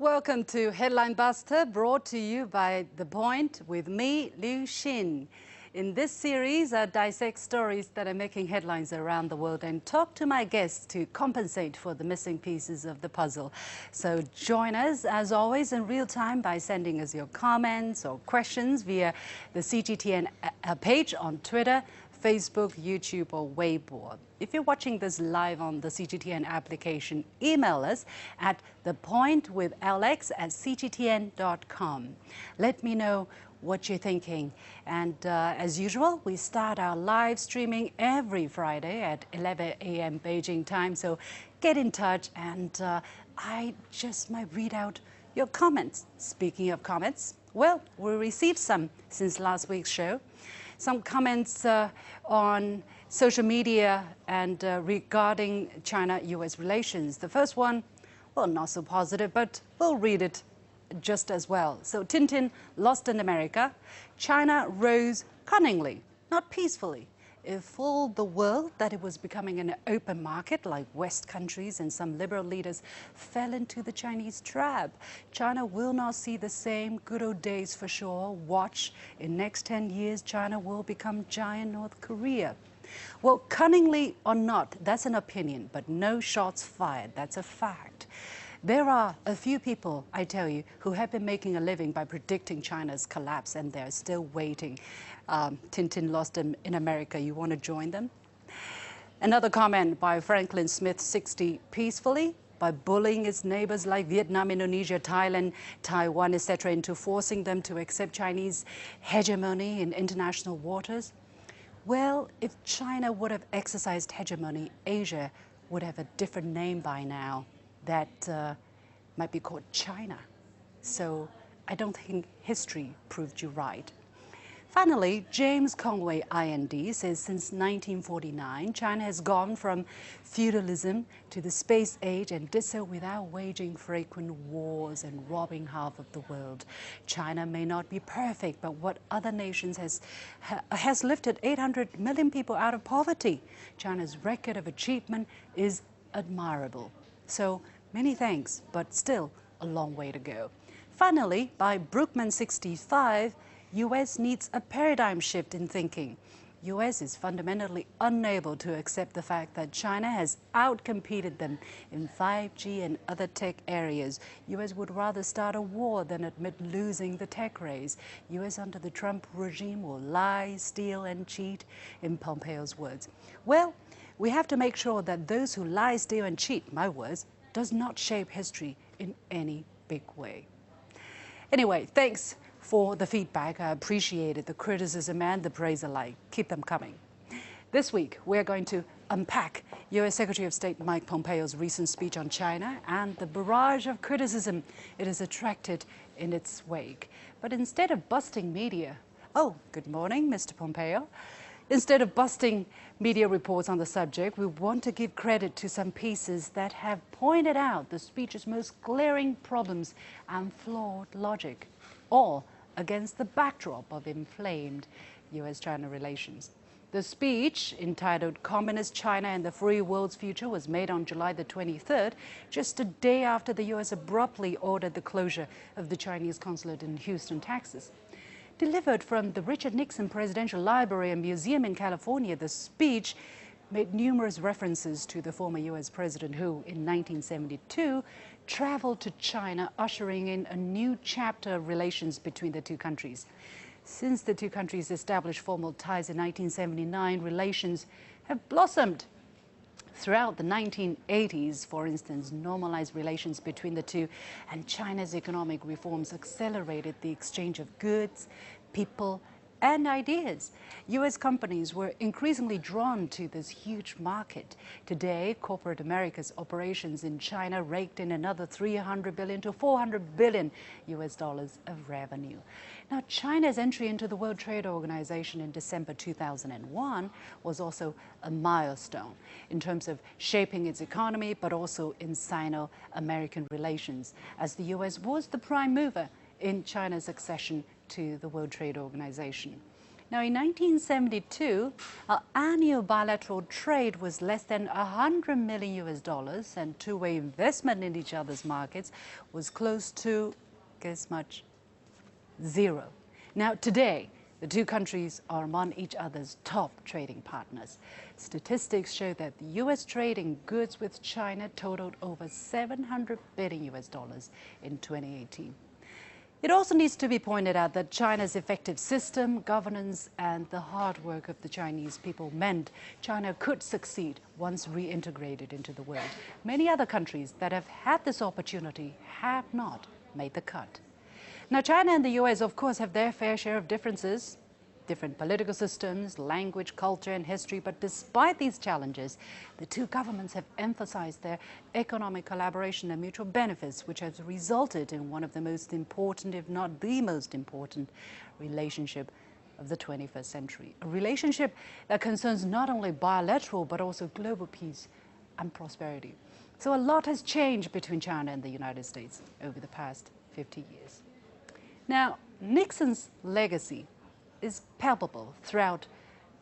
Welcome to Headline Buster, brought to you by The Point with me, Liu Xin. In this series, I dissect stories that are making headlines around the world and talk to my guests to compensate for the missing pieces of the puzzle. So join us, as always, in real time by sending us your comments or questions via the CGTN page on Twitter, Facebook, YouTube, or Weibo. If you're watching this live on the CGTN application, email us at thepointwithalex@cgtn.com. Let me know what you're thinking. And as usual, we start our live streaming every Friday at 11 a.m. Beijing time. So get in touch, and I just might read out your comments. Speaking of comments, well, we received some since last week's show. Some comments on social media and regarding China-US relations. The first one, well, not so positive, but we'll read it just as well. So Tintin lost in America. China rose cunningly, not peacefully. It fooled the world that it was becoming an open market like West countries, and some liberal leaders fell into the Chinese trap. China will not see the same good old days for sure. Watch, in next 10 years, China will become giant North Korea. Well, cunningly or not, that's an opinion, but no shots fired. That's a fact. There are a few people, I tell you, who have been making a living by predicting China's collapse, and they're still waiting. Tintin lost in America. You want to join them? Another comment by Franklin Smith, 60, peacefully, by bullying its neighbors like Vietnam, Indonesia, Thailand, Taiwan, etc., into forcing them to accept Chinese hegemony in international waters. Well, if China would have exercised hegemony, Asia would have a different name by now. That might be called China. So I don't think history proved you right. Finally, James Conway, IND, says since 1949, China has gone from feudalism to the space age and did so without waging frequent wars and robbing half of the world. China may not be perfect, but what other nations has lifted 800 million people out of poverty. China's record of achievement is admirable. So many thanks, but still a long way to go. Finally, by Brookman 65, US needs a paradigm shift in thinking. US is fundamentally unable to accept the fact that China has outcompeted them in 5G and other tech areas. US would rather start a war than admit losing the tech race. US under the Trump regime will lie, steal, and cheat, in Pompeo's words. Well, we have to make sure that those who lie, steal, and cheat, my words, does not shape history in any big way. Anyway, thanks for the feedback. I appreciated the criticism and the praise alike. Keep them coming. This week, we're going to unpack U.S. Secretary of State Mike Pompeo's recent speech on China and the barrage of criticism it has attracted in its wake. But instead of busting media, oh, good morning, Mr. Pompeo. Instead of busting media reports on the subject, we want to give credit to some pieces that have pointed out the speech's most glaring problems and flawed logic, all against the backdrop of inflamed U.S.-China relations. The speech, entitled Communist China and the Free World's Future, was made on July the 23rd, just a day after the U.S. abruptly ordered the closure of the Chinese consulate in Houston, Texas. Delivered from the Richard Nixon Presidential Library and Museum in California, the speech made numerous references to the former U.S. president who, in 1972, traveled to China, ushering in a new chapter of relations between the two countries. Since the two countries established formal ties in 1979, relations have blossomed. Throughout the 1980s, for instance, normalized relations between the two, and China's economic reforms accelerated the exchange of goods, people, and ideas. U.S. companies were increasingly drawn to this huge market. Today, corporate America's operations in China raked in another $300 billion to $400 billion US dollars of revenue. Now, China's entry into the World Trade Organization in December 2001 was also a milestone in terms of shaping its economy, but also in Sino-American relations, as the U.S. was the prime mover in China's accession to the World Trade Organization. Now, in 1972, our annual bilateral trade was less than 100 million US dollars, and two-way investment in each other's markets was close to, guess much, zero. Now, today, the two countries are among each other's top trading partners. Statistics show that the U.S. trade in goods with China totaled over 700 billion US dollars in 2018. It also needs to be pointed out that China's effective system, governance, and the hard work of the Chinese people meant China could succeed once reintegrated into the world. Many other countries that have had this opportunity have not made the cut. Now, China and the U.S., of course, have their fair share of differences, different political systems, language, culture, and history. But despite these challenges, the two governments have emphasized their economic collaboration and mutual benefits, which has resulted in one of the most important, if not the most important, relationship of the 21st century. A relationship that concerns not only bilateral, but also global peace and prosperity. So a lot has changed between China and the United States over the past 50 years. Now, Nixon's legacy is palpable throughout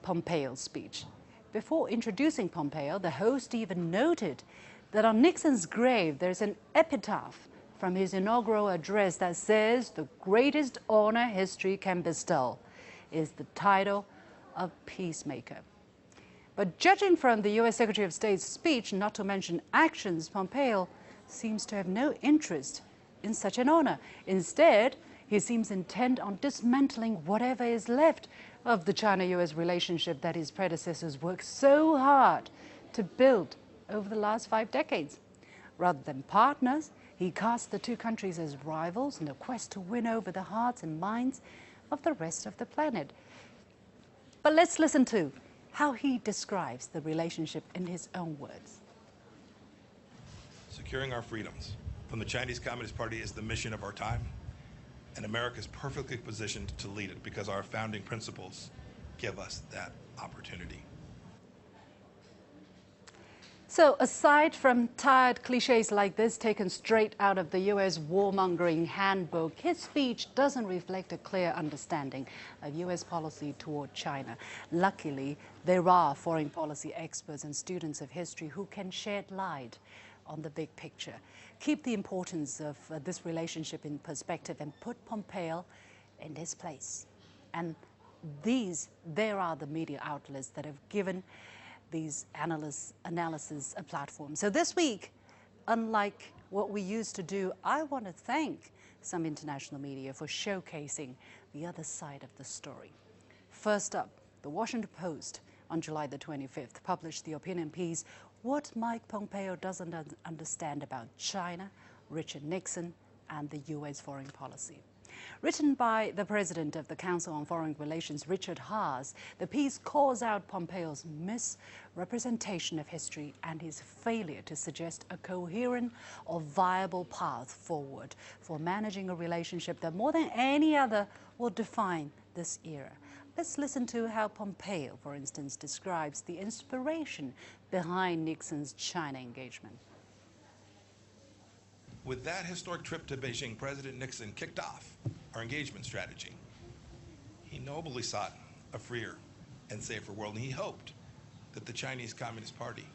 Pompeo's speech. Before introducing Pompeo, the host even noted that on Nixon's grave there's an epitaph from his inaugural address that says the greatest honor history can bestow is the title of peacemaker. But judging from the U.S. Secretary of State's speech, not to mention actions, Pompeo seems to have no interest in such an honor. Instead, he seems intent on dismantling whatever is left of the China-U.S. relationship that his predecessors worked so hard to build over the last 5 decades. Rather than partners, he cast the two countries as rivals in a quest to win over the hearts and minds of the rest of the planet. But let's listen to how he describes the relationship in his own words. Securing our freedoms from the Chinese Communist Party is the mission of our time. And America is perfectly positioned to lead it because our founding principles give us that opportunity. So aside from tired cliches like this taken straight out of the U.S. warmongering handbook, his speech doesn't reflect a clear understanding of U.S. policy toward China. Luckily, there are foreign policy experts and students of history who can shed light on the big picture, keep the importance of this relationship in perspective, and put Pompeo in his place. And there are the media outlets that have given these analysis a platform. So this week, unlike what we used to do, I want to thank some international media for showcasing the other side of the story. First up, the Washington Post on July the 25th published the opinion piece, "What Mike Pompeo Doesn't Understand About China, Richard Nixon, and the U.S. Foreign Policy." Written by the president of the Council on Foreign Relations, Richard Haass, the piece calls out Pompeo's misrepresentation of history and his failure to suggest a coherent or viable path forward for managing a relationship that more than any other will define this era. Let's listen to how Pompeo, for instance, describes the inspiration behind Nixon's China engagement. With that historic trip to Beijing, President Nixon kicked off our engagement strategy. He nobly sought a freer and safer world, and he hoped that the Chinese Communist Party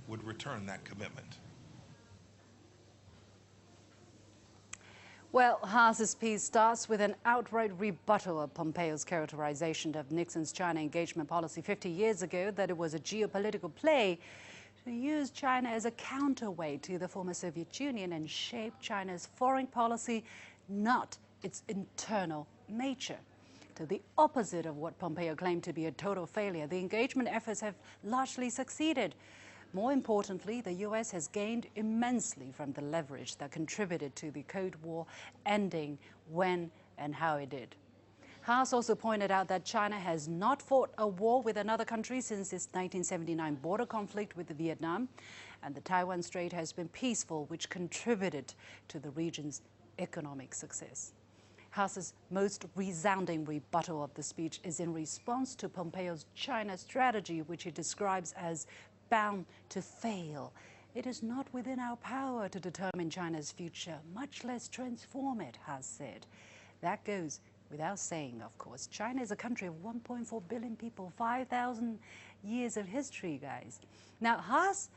would return that commitment. Well, Haass's piece starts with an outright rebuttal of Pompeo's characterization of Nixon's China engagement policy 50 years ago, that it was a geopolitical play to use China as a counterweight to the former Soviet Union and shape China's foreign policy, not its internal nature. To the opposite of what Pompeo claimed to be a total failure, the engagement efforts have largely succeeded. More importantly, the U.S. has gained immensely from the leverage that contributed to the Cold War ending when and how it did. Haass also pointed out that China has not fought a war with another country since its 1979 border conflict with Vietnam, and the Taiwan Strait has been peaceful, which contributed to the region's economic success. Haass's most resounding rebuttal of the speech is in response to Pompeo's China strategy, which he describes as bound to fail. It is not within our power to determine China's future, much less transform it, Haass said. That goes Without saying, of course, China is a country of 1.4 billion people, 5,000 years of history, guys. Now, Haas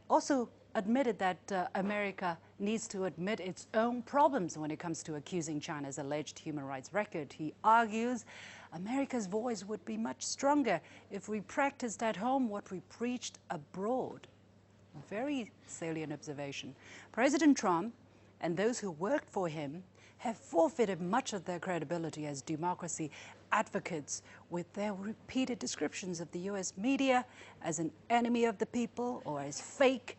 also admitted that America needs to admit its own problems when it comes to accusing China's alleged human rights record. He argues America's voice would be much stronger if we practiced at home what we preached abroad. Very salient observation. President Trump and those who worked for him have forfeited much of their credibility as democracy advocates with their repeated descriptions of the U.S. media as an enemy of the people or as fake,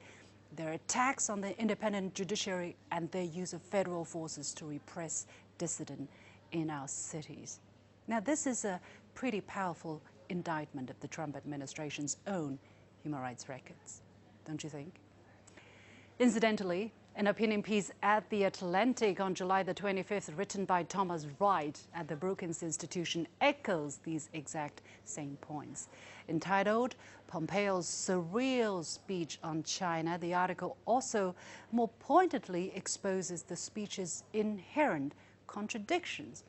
their attacks on the independent judiciary, and their use of federal forces to repress dissidents in our cities. Now, this is a pretty powerful indictment of the Trump administration's own human rights records, don't you think? Incidentally, an opinion piece at The Atlantic on July the 25th, written by Thomas Wright at the Brookings Institution, echoes these exact same points. Entitled Pompeo's Surreal Speech on China, the article also more pointedly exposes the speech's inherent contradictions.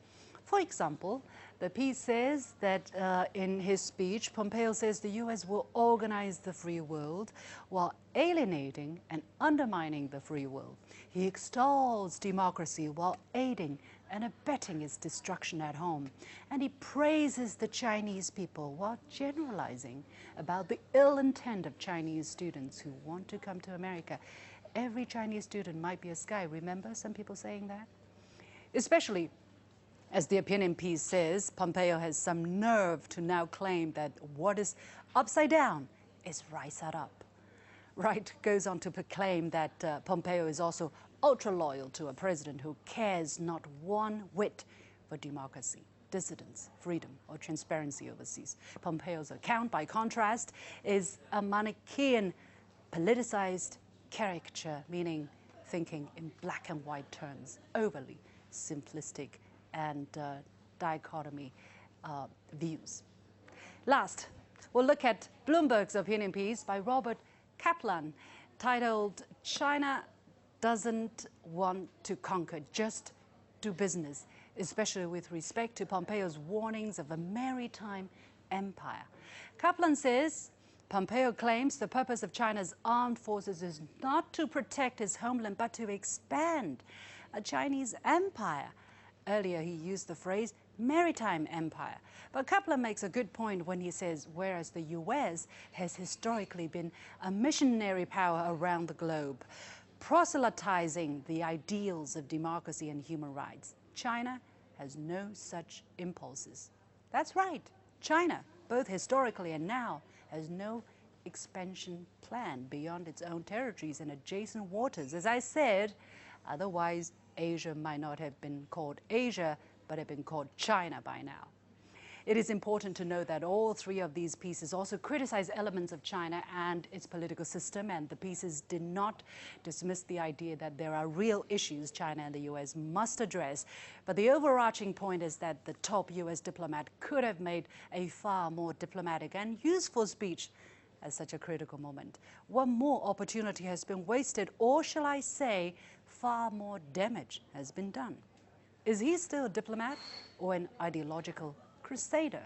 For example, the piece says that in his speech, Pompeo says the U.S. will organize the free world while alienating and undermining the free world. He extols democracy while aiding and abetting its destruction at home. And he praises the Chinese people while generalizing about the ill intent of Chinese students who want to come to America. Every Chinese student might be a spy. Remember some people saying that? Especially, as the opinion piece says, Pompeo has some nerve to now claim that what is upside down is right side up. Wright goes on to proclaim that Pompeo is also ultra-loyal to a president who cares not one whit for democracy, dissidents, freedom, or transparency overseas. Pompeo's account, by contrast, is a Manichaean, politicized caricature, meaning thinking in black and white terms, overly simplistic and dichotomy views. Last, we'll look at Bloomberg's opinion piece by Robert Kaplan, titled China Doesn't Want to Conquer, Just Do Business, especially with respect to Pompeo's warnings of a maritime empire. Kaplan says Pompeo claims the purpose of China's armed forces is not to protect his homeland, but to expand a Chinese empire. Earlier, he used the phrase maritime empire. But Kaplan makes a good point when he says, whereas the U.S. has historically been a missionary power around the globe, proselytizing the ideals of democracy and human rights, China has no such impulses. That's right. China, both historically and now, has no expansion plan beyond its own territories and adjacent waters. As I said, otherwise, Asia might not have been called Asia, but have been called China by now. It is important to note that all three of these pieces also criticize elements of China and its political system, and the pieces did not dismiss the idea that there are real issues China and the U.S. must address. But the overarching point is that the top U.S. diplomat could have made a far more diplomatic and useful speech at such a critical moment. One more opportunity has been wasted, or shall I say, far more damage has been done. Is he still a diplomat or an ideological crusader?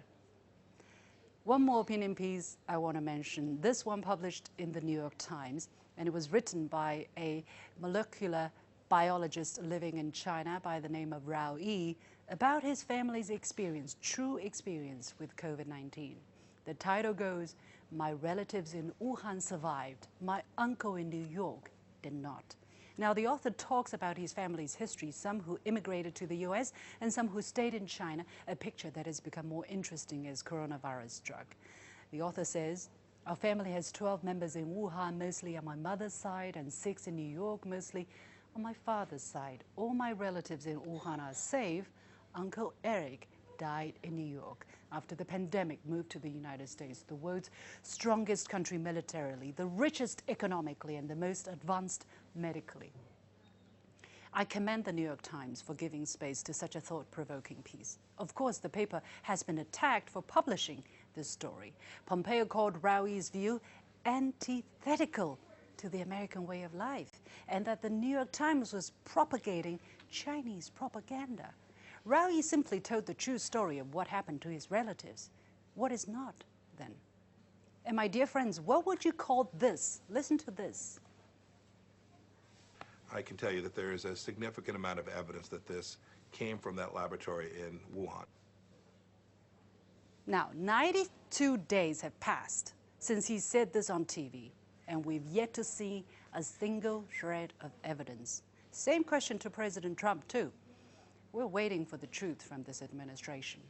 One more opinion piece I want to mention, this one published in the New York Times, and it was written by a molecular biologist living in China by the name of Rao Yi, about his family's experience, true experience with COVID-19. The title goes, "My relatives in Wuhan survived. My uncle in New York did not." Now, the author talks about his family's history, some who immigrated to the U.S. and some who stayed in China, a picture that has become more interesting as coronavirus struck. The author says, "Our family has 12 members in Wuhan, mostly on my mother's side, and 6 in New York, mostly on my father's side. All my relatives in Wuhan are safe. Uncle Eric died in New York after the pandemic moved to the United States, the world's strongest country militarily, the richest economically, and the most advanced medically." I commend the New York Times for giving space to such a thought-provoking piece. Of course, the paper has been attacked for publishing this story. Pompeo called Rao Yi's view antithetical to the American way of life, and that the New York Times was propagating Chinese propaganda. Rao simply told the true story of what happened to his relatives. What is not, then? And my dear friends, what would you call this? Listen to this. I can tell you that there is a significant amount of evidence that this came from that laboratory in Wuhan. Now, 92 days have passed since he said this on TV, and we've yet to see a single shred of evidence. Same question to President Trump, too. We're waiting for the truth from this administration.